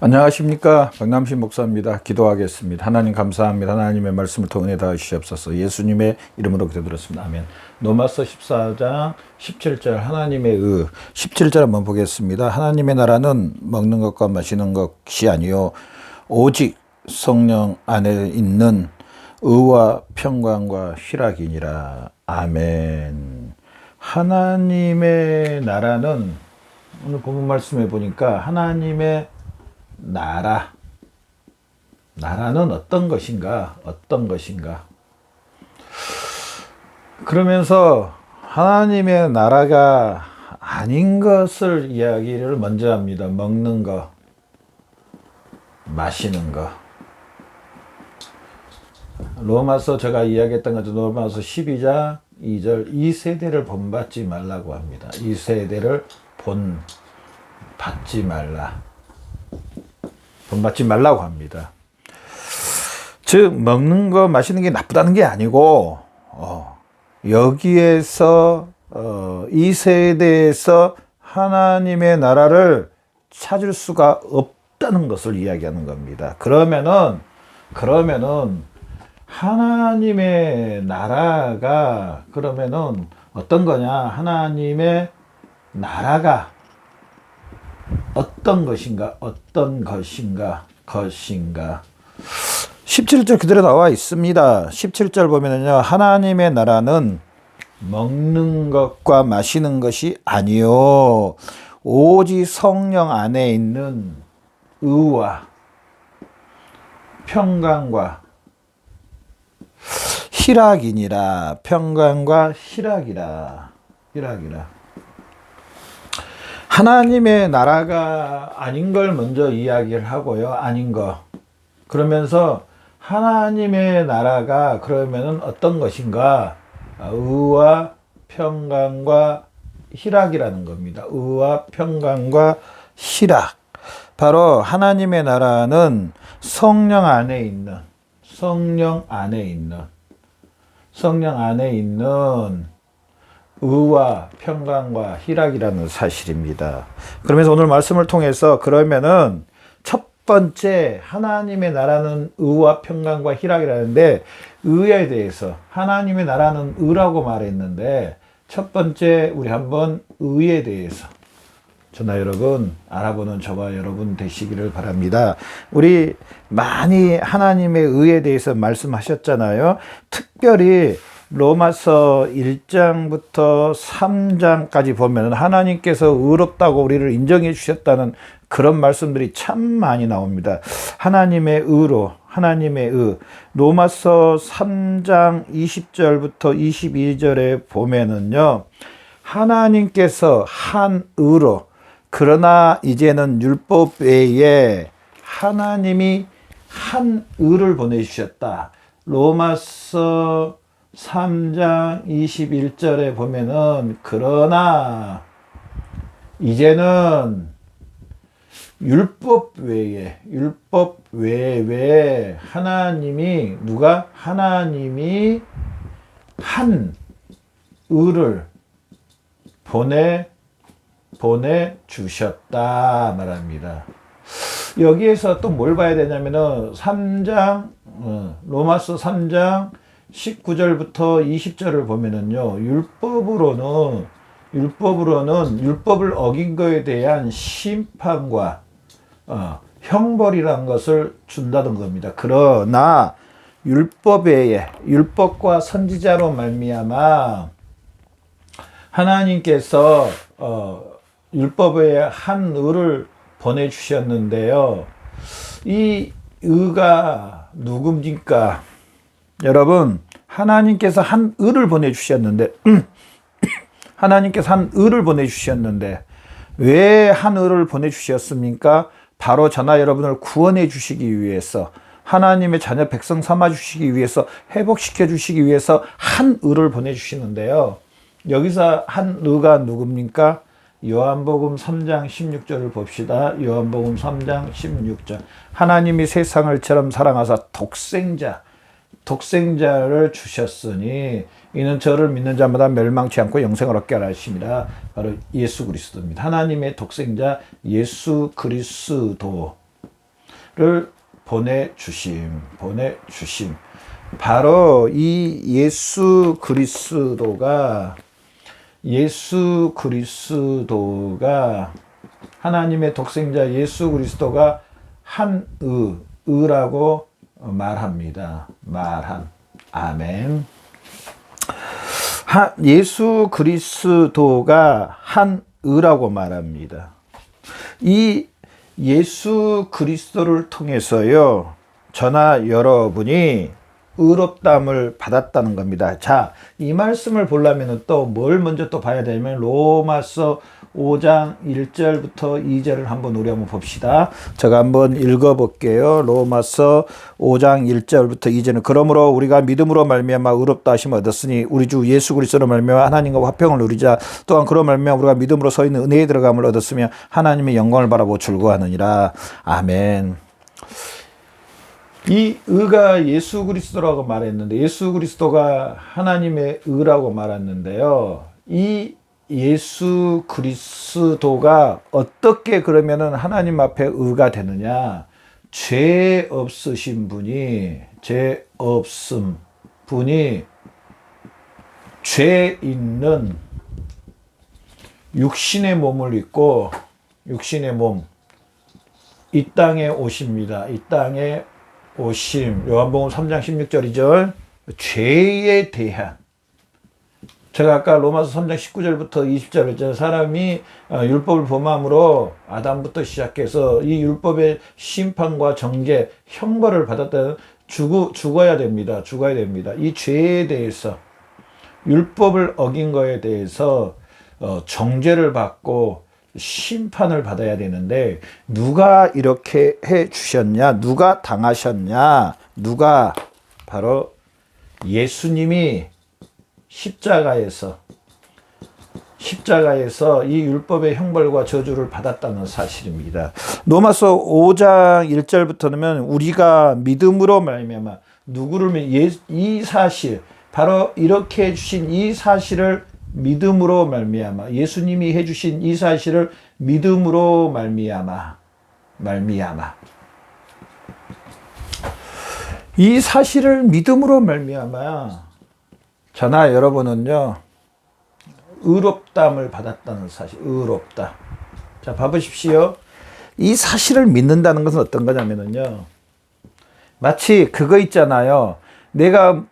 안녕하십니까, 박남신 목사입니다. 기도하겠습니다. 하나님 감사합니다. 하나님의 말씀을 통해 다 주시옵소서. 예수님의 이름으로 기도드렸습니다. 아멘. 로마서 14장 17절 하나님의 17절 한번 보겠습니다. 하나님의 나라는 먹는 것과 마시는 것이 아니요 오직 성령 안에 있는 의와 평강과 희락이니라. 아멘. 하나님의 나라는 오늘 본문 말씀해 보니까 하나님의 나라는 어떤 것인가? 그러면서 하나님의 나라가 아닌 것을 이야기를 먼저 합니다. 먹는 거, 마시는 거. 로마서 제가 이야기했던 것처럼 로마서 12장 2절 이 세대를 본받지 말라고 합니다. 이 세대를 본받지 말라고 합니다. 즉 먹는 거 마시는 게 나쁘다는 게 아니고 여기에서 이 세대에서 하나님의 나라를 찾을 수가 없다는 것을 이야기하는 겁니다. 그러면은 하나님의 나라가 그러면은 어떤 거냐? 하나님의 나라가 어떤 것인가? 17절 그대로 나와 있습니다. 17절 보면은요, 하나님의 나라는 먹는 것과 마시는 것이 아니요 오직 성령 안에 있는 의와 평강과 희락이니라. 평강과 희락이라. 하나님의 나라가 아닌 걸 먼저 이야기를 하고요. 아닌 거. 그러면서 하나님의 나라가 그러면은 어떤 것인가? 의와 평강과 희락이라는 겁니다. 의와 평강과 희락. 바로 하나님의 나라는 성령 안에 있는 의와 평강과 희락이라는 사실입니다. 그러면서 오늘 말씀을 통해서 그러면은 첫 번째 하나님의 나라는 의와 평강과 희락이라는데 의에 대해서 하나님의 나라는 의라고 말했는데 첫 번째 우리 한번 의에 대해서 저나 여러분 알아보는 저와 여러분 되시기를 바랍니다. 우리 많이 하나님의 의에 대해서 말씀하셨잖아요. 특별히 로마서 1장부터 3장까지 보면 하나님께서 의롭다고 우리를 인정해 주셨다는 그런 말씀들이 참 많이 나옵니다. 하나님의 의로, 하나님의 의. 로마서 3장 20절부터 22절에 보면은요, 하나님께서 한 의로, 그러나 이제는 율법 외에 하나님이 한 의를 보내주셨다. 로마서 3장 21절에 보면은 그러나 이제는 율법 외에 하나님이 한 의를 보내주셨다 말합니다. 여기에서 또 뭘 봐야 되냐면은 로마서 3장 19절부터 20절을 보면은요, 율법을 어긴 것에 대한 심판과 형벌이라는 것을 준다는 겁니다. 그러나 율법과 선지자로 말미암아 하나님께서 율법에 한 의를 보내주셨는데요. 이 의가 누굽니까? 여러분, 하나님께서 한 의를 보내주셨는데 왜 한 의를 보내주셨습니까? 바로 저나 여러분을 구원해 주시기 위해서, 하나님의 자녀 백성 삼아 주시기 위해서, 회복시켜 주시기 위해서 한 의를 보내주시는데요. 여기서 한 의가 누굽니까? 요한복음 3장 16절을 봅시다. 요한복음 3장 16절. 하나님이 세상을 처럼 사랑하사 독생자를 주셨으니 이는 저를 믿는 자마다 멸망치 않고 영생을 얻게 하라 하심이라. 바로 예수 그리스도입니다. 하나님의 독생자 예수 그리스도. 보내주심. 바로 이 예수 그리스도가 하나님의 독생자 예수 그리스도가 의라고 말합니다. 아멘. 예수 그리스도가 의라고 말합니다. 이 예수 그리스도를 통해서요, 저나 여러분이 의롭다함을 받았다는 겁니다. 자, 이 말씀을 보려면 또 뭘 먼저 또 봐야 되냐면 로마서 5장 1절부터 2절을 우리 한번 봅시다. 제가 한번 읽어볼게요. 로마서 5장 1절부터 2절은 그러므로 우리가 믿음으로 말미암아 의롭다 하심을 얻었으니 우리 주 예수 그리스도로 말미암아 하나님과 화평을 누리자. 또한 그로 말미암아 우리가 믿음으로 서 있는 은혜에 들어감을 얻었으며 하나님의 영광을 바라보고 즐거워하느니라. 아멘. 이 의가 예수 그리스도라고 말했는데 예수 그리스도가 하나님의 의라고 말했는데요. 이 예수 그리스도가 어떻게 그러면은 하나님 앞에 의가 되느냐? 죄 없으신 분이 죄 있는 육신의 몸을 입고 육신의 몸 이 땅에 오십니다. 이 땅에 오심. 요한복음 3장 16절이죠. 죄에 대한 제가 아까 로마서 3장 19절부터 20절 했잖아요. 사람이 율법을 범함으로 아담부터 시작해서 이 율법의 심판과 정죄, 형벌을 받았다는 죽어야 됩니다. 이 죄에 대해서 율법을 어긴 거에 대해서 정죄를 받고 심판을 받아야 되는데 누가 이렇게 해 주셨냐? 누가 당하셨냐? 바로 예수님이 십자가에서 이 율법의 형벌과 저주를 받았다는 사실입니다. 로마서 5장 1절부터는 우리가 믿음으로 말미암아 이 사실 바로 이렇게 해 주신 이 사실을 믿음으로 말미암아 예수님이 해 주신 이 사실을 믿음으로 말미암아 이 사실을 믿음으로 말미암아 저나 여러분은요 의롭다함을 받았다는 사실. 의롭다. 자, 봐보십시오. 이 사실을 믿는다는 것은 어떤 거냐면요 마치 그거 있잖아요. 내가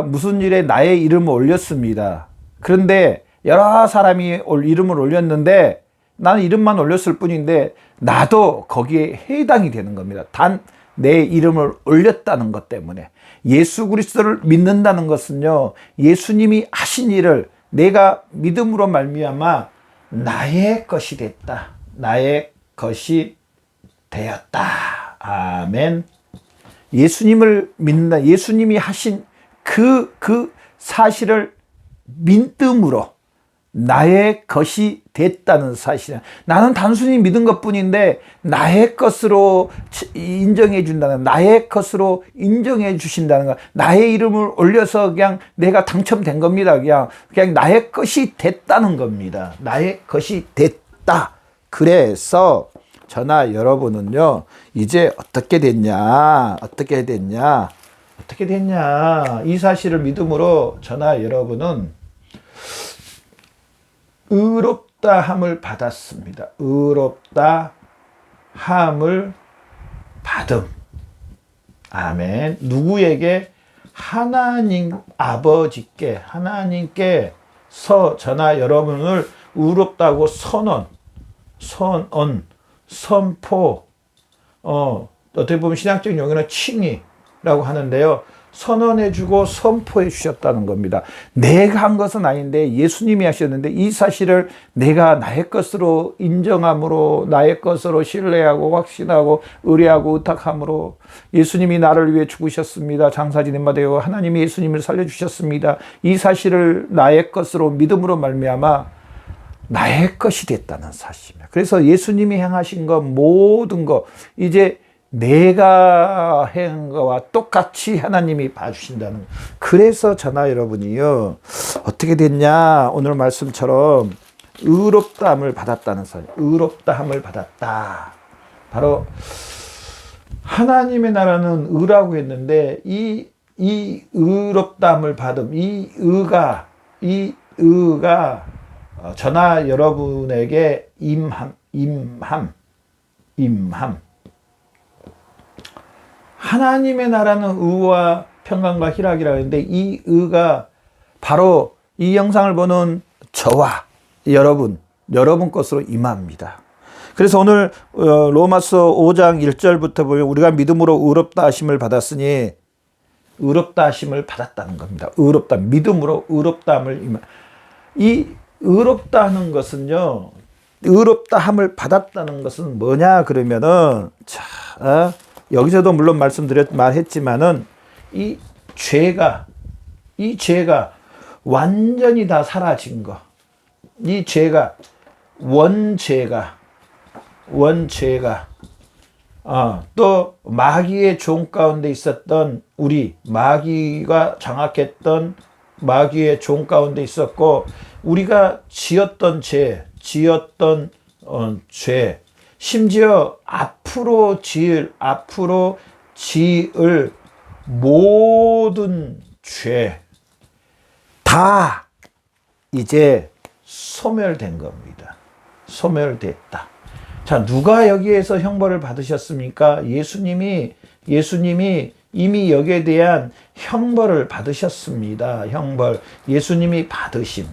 무슨 일에 나의 이름을 올렸습니다. 그런데 여러 사람이 이름을 올렸는데 나는 이름만 올렸을 뿐인데 나도 거기에 해당이 되는 겁니다. 단 내 이름을 올렸다는 것 때문에. 예수 그리스도를 믿는다는 것은요 예수님이 하신 일을 내가 믿음으로 말미암아 나의 것이 됐다. 나의 것이 되었다. 아멘. 예수님을 믿는다. 예수님이 하신 그 사실을 믿음으로 나의 것이 됐다는 사실. 나는 단순히 믿은 것뿐인데 나의 것으로 인정해 준다는, 나의 것으로 인정해 주신다는 것. 나의 이름을 올려서 그냥 내가 당첨된 겁니다. 그냥 나의 것이 됐다는 겁니다. 나의 것이 됐다. 그래서 저나 여러분은요 이제 어떻게 됐냐? 이 사실을 믿음으로 저나 여러분은 의롭다함을 받았습니다. 의롭다함을 받음. 아멘. 누구에게? 하나님 아버지께, 하나님께서 저나 여러분을 의롭다고 선포, 어떻게 보면 신학적 용어는 칭의라고 하는데요. 선언해주고 선포해 주셨다는 겁니다. 내가 한 것은 아닌데 예수님이 하셨는데 이 사실을 내가 나의 것으로 인정함으로, 나의 것으로 신뢰하고 확신하고 의뢰하고 의탁함으로 예수님이 나를 위해 죽으셨습니다. 장사지는 되어 하나님이 예수님을 살려주셨습니다. 이 사실을 나의 것으로 믿음으로 말미암아 나의 것이 됐다는 사실입니다. 그래서 예수님이 행하신 것 모든 것 이제 내가 행한 것과 똑같이 하나님이 봐주신다는 거예요. 그래서 저나 여러분이요 어떻게 됐냐? 오늘 말씀처럼 의롭다함을 받았다는 사실. 의롭다함을 받았다. 바로 하나님의 나라는 의라고 했는데 이 의롭다함을 받음, 이 의가 저나 여러분에게 임함. 하나님의 나라는 의와 평강과 희락이라고 했는데 이 의가 바로 이 영상을 보는 저와 여러분 것으로 임합니다. 그래서 오늘 로마서 5장 1절부터 보면 우리가 믿음으로 의롭다 하심을 받았으니 의롭다 하심을 받았다는 겁니다. 의롭다, 믿음으로 의롭다함을 이 의롭다 하는 것은요, 의롭다 함을 받았다는 것은 뭐냐 그러면은 여기서도 물론 말했지만은 이 죄가 완전히 다 사라진 거. 이 죄가 원죄가 또 마귀의 종 가운데 있었던 우리 마귀가 장악했던 마귀의 종 가운데 있었고 우리가 지었던 죄 심지어 앞으로 지을 모든 죄 다 이제 소멸된 겁니다. 소멸됐다. 자, 누가 여기에서 형벌을 받으셨습니까? 예수님이 이미 여기에 대한 형벌을 받으셨습니다. 형벌. 예수님이 받으심.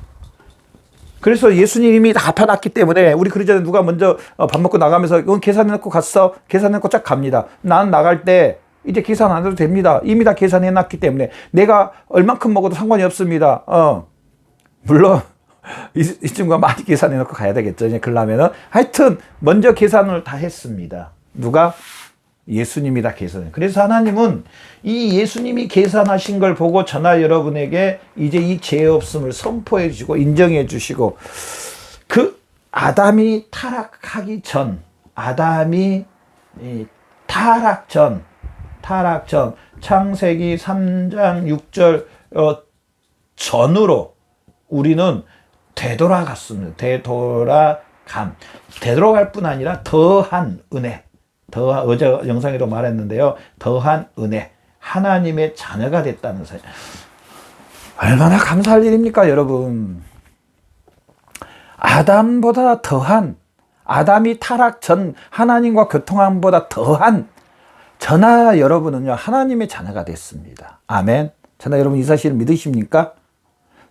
그래서 예수님이 다 갚아놨기 때문에 우리 그러잖아요. 누가 먼저 밥 먹고 나가면서 이건 계산해놓고 갔어. 계산해놓고 쫙 갑니다. 난 나갈 때 이제 계산 안 해도 됩니다. 이미 다 계산해놨기 때문에 내가 얼만큼 먹어도 상관이 없습니다. 물론 이 친구가 많이 계산해놓고 가야 되겠죠. 이제 그러려면은 하여튼 먼저 계산을 다 했습니다. 누가? 예수님이 다 계산해. 그래서 하나님은 이 예수님이 계산하신 걸 보고 저나 여러분에게 이제 이 죄 없음을 선포해 주시고 인정해 주시고 그 아담이 타락하기 전 아담이 타락 전 창세기 3장 6절 전으로 우리는 되돌아갔습니다. 되돌아갈 뿐 아니라 더한 은혜, 어제 영상에도 말했는데요. 더한 은혜, 하나님의 자녀가 됐다는 사실. 얼마나 감사할 일입니까, 여러분? 아담보다 더한, 아담이 타락 전 하나님과 교통함보다 더한 저나 여러분은요, 하나님의 자녀가 됐습니다. 아멘. 저나 여러분 이 사실을 믿으십니까?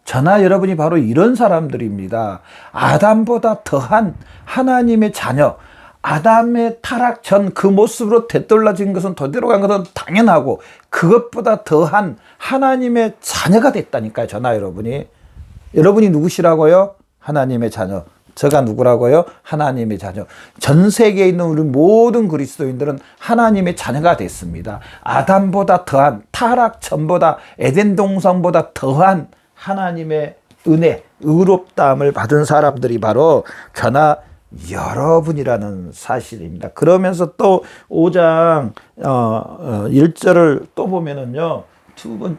저나 여러분이 바로 이런 사람들입니다. 아담보다 더한 하나님의 자녀. 아담의 타락 전 그 모습으로 되돌아진 것은 되돌아간 것은 당연하고 그것보다 더한 하나님의 자녀가 됐다니까요. 저나 여러분이. 여러분이 누구시라고요? 하나님의 자녀. 저가 누구라고요? 하나님의 자녀. 전 세계에 있는 우리 모든 그리스도인들은 하나님의 자녀가 됐습니다. 아담보다 더한 타락 전보다 에덴 동산보다 더한 하나님의 은혜, 의롭다함을 받은 사람들이 바로 저나 여러분이라는 사실입니다. 그러면서 또 5장 1절을 또 보면은요,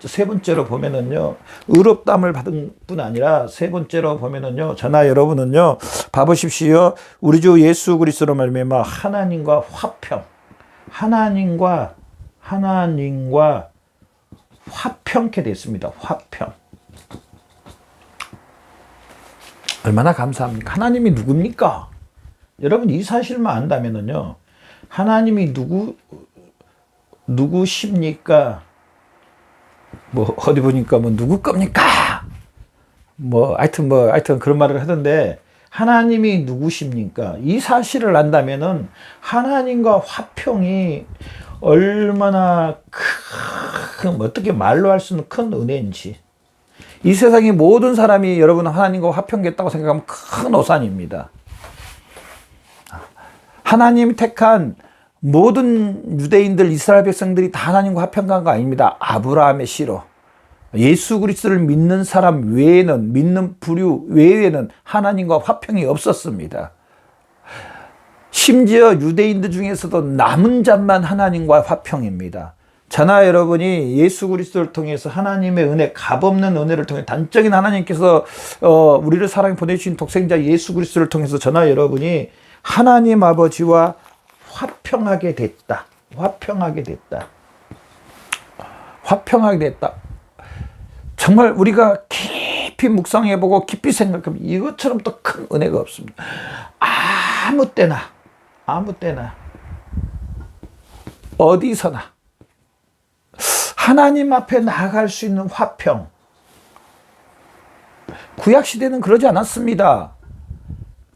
세 번째로 보면은요, 의롭다함을 받은 뿐 아니라 세 번째로 보면은요, 저나 여러분은요, 봐보십시오. 우리 주 예수 그리스도로 말미암아 하나님과 화평, 하나님과 화평케 됐습니다. 화평. 얼마나 감사합니까? 하나님이 누굽니까? 여러분 이 사실만 안다면은요, 하나님이 누구십니까? 뭐 어디 보니까 뭐 누구 겁니까? 하여튼 그런 말을 하던데 하나님이 누구십니까? 이 사실을 안다면은 하나님과 화평이 얼마나 어떻게 말로 할 수 없는 큰 은혜인지. 이 세상의 모든 사람이 여러분 하나님과 화평겠다고 생각하면 큰 오산입니다. 하나님 택한 모든 유대인들, 이스라엘 백성들이 다 하나님과 화평한 거 아닙니다. 아브라함의 씨로. 예수 그리스도를 믿는 사람 외에는, 믿는 부류 외에는 하나님과 화평이 없었습니다. 심지어 유대인들 중에서도 남은 자만 하나님과 화평입니다. 저나 여러분이 예수 그리스도를 통해서 하나님의 은혜, 값없는 은혜를 통해 단적인 하나님께서 우리를 사랑해 보내주신 독생자 예수 그리스도를 통해서 저나 여러분이 하나님 아버지와 화평하게 됐다. 화평하게 됐다. 화평하게 됐다. 정말 우리가 깊이 묵상해보고 깊이 생각하면 이것처럼 또 큰 은혜가 없습니다. 아무 때나 어디서나 하나님 앞에 나아갈 수 있는 화평. 구약시대는 그러지 않았습니다.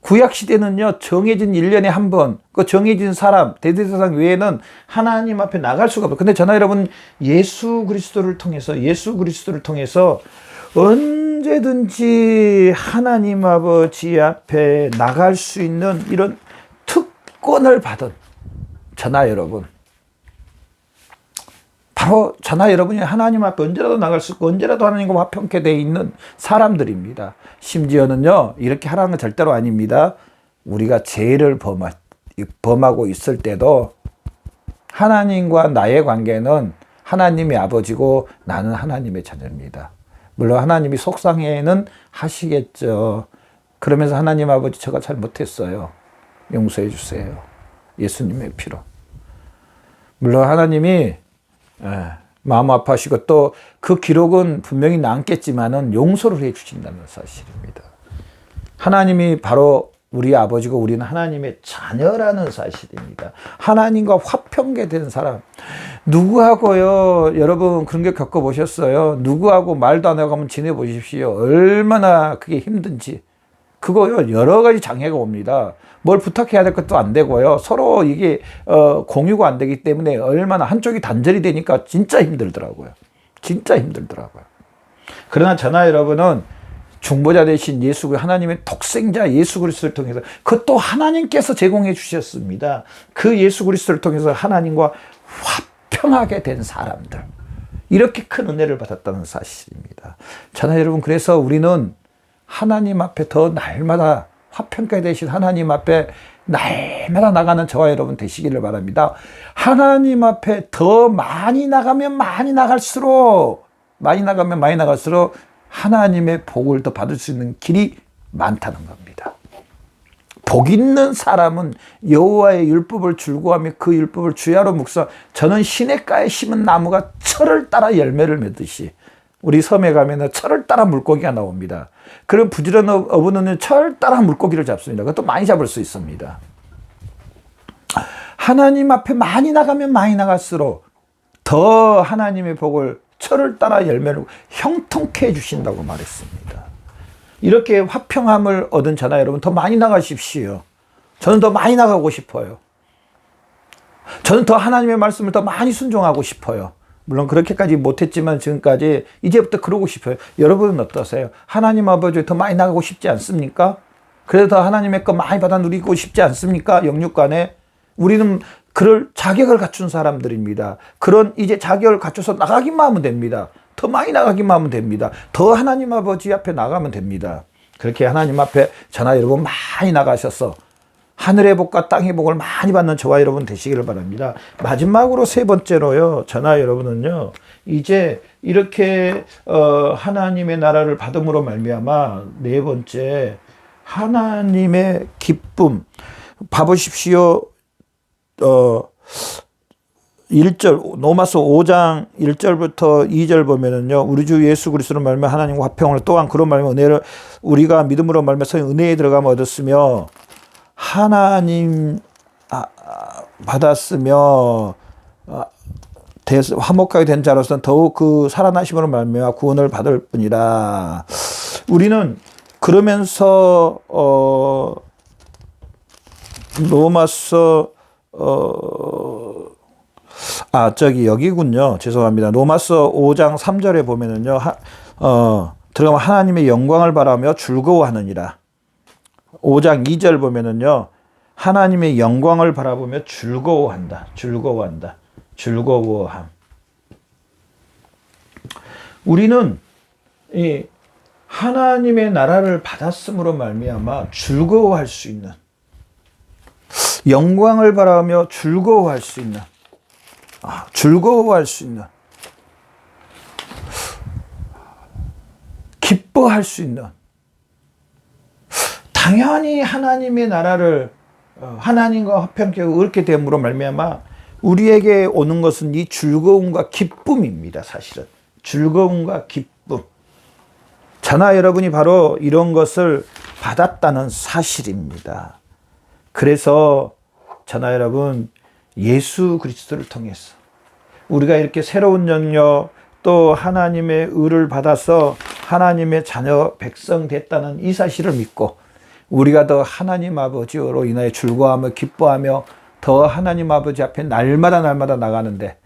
구약시대는요, 정해진 1년에 한 번, 그 정해진 사람, 대제사장 외에는 하나님 앞에 나갈 수가 없어요. 근데 저나 여러분, 예수 그리스도를 통해서 언제든지 하나님 아버지 앞에 나갈 수 있는 이런 특권을 받은 저나 여러분. 바로 저나 여러분이 하나님 앞에 언제라도 나갈 수 있고 언제라도 하나님과 화평케 되어 있는 사람들입니다. 심지어는요, 이렇게 하라는 건 절대로 아닙니다. 우리가 죄를 범하고 있을 때도 하나님과 나의 관계는 하나님의 아버지고 나는 하나님의 자녀입니다. 물론 하나님이 속상해는 하시겠죠. 그러면서 하나님 아버지 제가 잘못했어요. 용서해 주세요. 예수님의 피로. 물론 하나님이 마음 아파하시고 또 그 기록은 분명히 남겠지만은 용서를 해 주신다는 사실입니다. 하나님이 바로 우리 아버지고 우리는 하나님의 자녀라는 사실입니다. 하나님과 화평케 된 사람. 누구하고요, 여러분 그런 게 겪어보셨어요? 누구하고 말도 안 하고 한번 지내보십시오. 얼마나 그게 힘든지. 그거요, 여러 가지 장애가 옵니다. 뭘 부탁해야 될 것도 안 되고요. 서로 이게 공유가 안 되기 때문에 얼마나 한쪽이 단절이 되니까 진짜 힘들더라고요. 그러나 저나 여러분은 중보자 되신 예수, 하나님의 독생자 예수 그리스도를 통해서 그것도 하나님께서 제공해 주셨습니다. 그 예수 그리스도를 통해서 하나님과 화평하게 된 사람들. 이렇게 큰 은혜를 받았다는 사실입니다. 저나 여러분, 그래서 우리는 하나님 앞에 더 날마다 화평케 되신 하나님 앞에 날마다 나가는 저와 여러분 되시기를 바랍니다. 하나님 앞에 더 많이 나가면 많이 나갈수록 하나님의 복을 더 받을 수 있는 길이 많다는 겁니다. 복 있는 사람은 여호와의 율법을 즐거워하며 그 율법을 주야로 묵상. 저는 시냇가에 심은 나무가 철을 따라 열매를 맺듯이, 우리 섬에 가면 철을 따라 물고기가 나옵니다. 그럼 부지런한 어부는 철 따라 물고기를 잡습니다. 그것도 많이 잡을 수 있습니다. 하나님 앞에 많이 나가면 많이 나갈수록 더 하나님의 복을 철을 따라 열매를 형통케 해주신다고 말했습니다. 이렇게 화평함을 얻은 저나 여러분, 더 많이 나가십시오. 저는 더 많이 나가고 싶어요. 저는 더 하나님의 말씀을 더 많이 순종하고 싶어요. 물론 그렇게까지 못했지만 지금까지 이제부터 그러고 싶어요. 여러분은 어떠세요? 하나님 아버지 더 많이 나가고 싶지 않습니까? 그래서 더 하나님의 것 많이 받아 누리고 싶지 않습니까? 영육간에. 우리는 그럴 자격을 갖춘 사람들입니다. 그런 이제 자격을 갖춰서 나가기만 하면 됩니다. 더 많이 나가기만 하면 됩니다. 더 하나님 아버지 앞에 나가면 됩니다. 그렇게 하나님 앞에 저나 여러분 많이 나가셔서 하늘의 복과 땅의 복을 많이 받는 저와 여러분 되시기를 바랍니다. 마지막으로 세 번째로요, 저나 여러분은요, 이제 이렇게 하나님의 나라를 받음으로 말미암아 네 번째, 하나님의 기쁨. 봐보십시오. 1절, 로마서 5장 1절부터 2절 보면은요, 우리 주 예수 그리스도로 말미암아 하나님과 화평을, 또한 그런 말미암아 은혜를 우리가 믿음으로 말미암아 은혜에 들어가면 얻었으며 하나님 받았으며 화목하게 된 자로서는 더욱 그 살아나심으로 말미암아 구원을 받을 뿐이라. 우리는 그러면서 로마서 여기군요. 죄송합니다. 로마서 5장 3절에 보면은요, 들어가면 하나님의 영광을 바라며 즐거워하느니라. 5장 2절 보면은요, 하나님의 영광을 바라보며 즐거워함. 우리는 이 하나님의 나라를 받았음으로 말미암아 즐거워할 수 있는, 영광을 바라며 즐거워할 수 있는, 기뻐할 수 있는, 당연히 하나님의 나라를 하나님과 화평케 얻게 됨으로 말미암아 우리에게 오는 것은 이 즐거움과 기쁨입니다. 사실은 즐거움과 기쁨. 저나 여러분이 바로 이런 것을 받았다는 사실입니다. 그래서 저나 여러분, 예수 그리스도를 통해서 우리가 이렇게 새로운 영역, 또 하나님의 의를 받아서 하나님의 자녀 백성 됐다는 이 사실을 믿고 우리가 더 하나님 아버지로 인하여 즐거워하며 기뻐하며 더 하나님 아버지 앞에 날마다 나가는데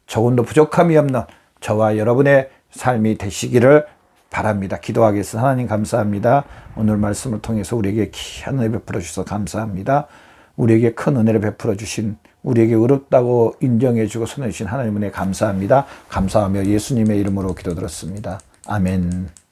조금도 부족함이 없는 저와 여러분의 삶이 되시기를 바랍니다. 기도하겠습니다. 하나님 감사합니다. 오늘 말씀을 통해서 우리에게 귀한 은혜 베풀어 주셔서 감사합니다. 우리에게 큰 은혜를 베풀어 주신, 우리에게 어렵다고 인정해 주고 손해 주신 하나님 은혜 감사합니다. 감사하며 예수님의 이름으로 기도드렸습니다. 아멘.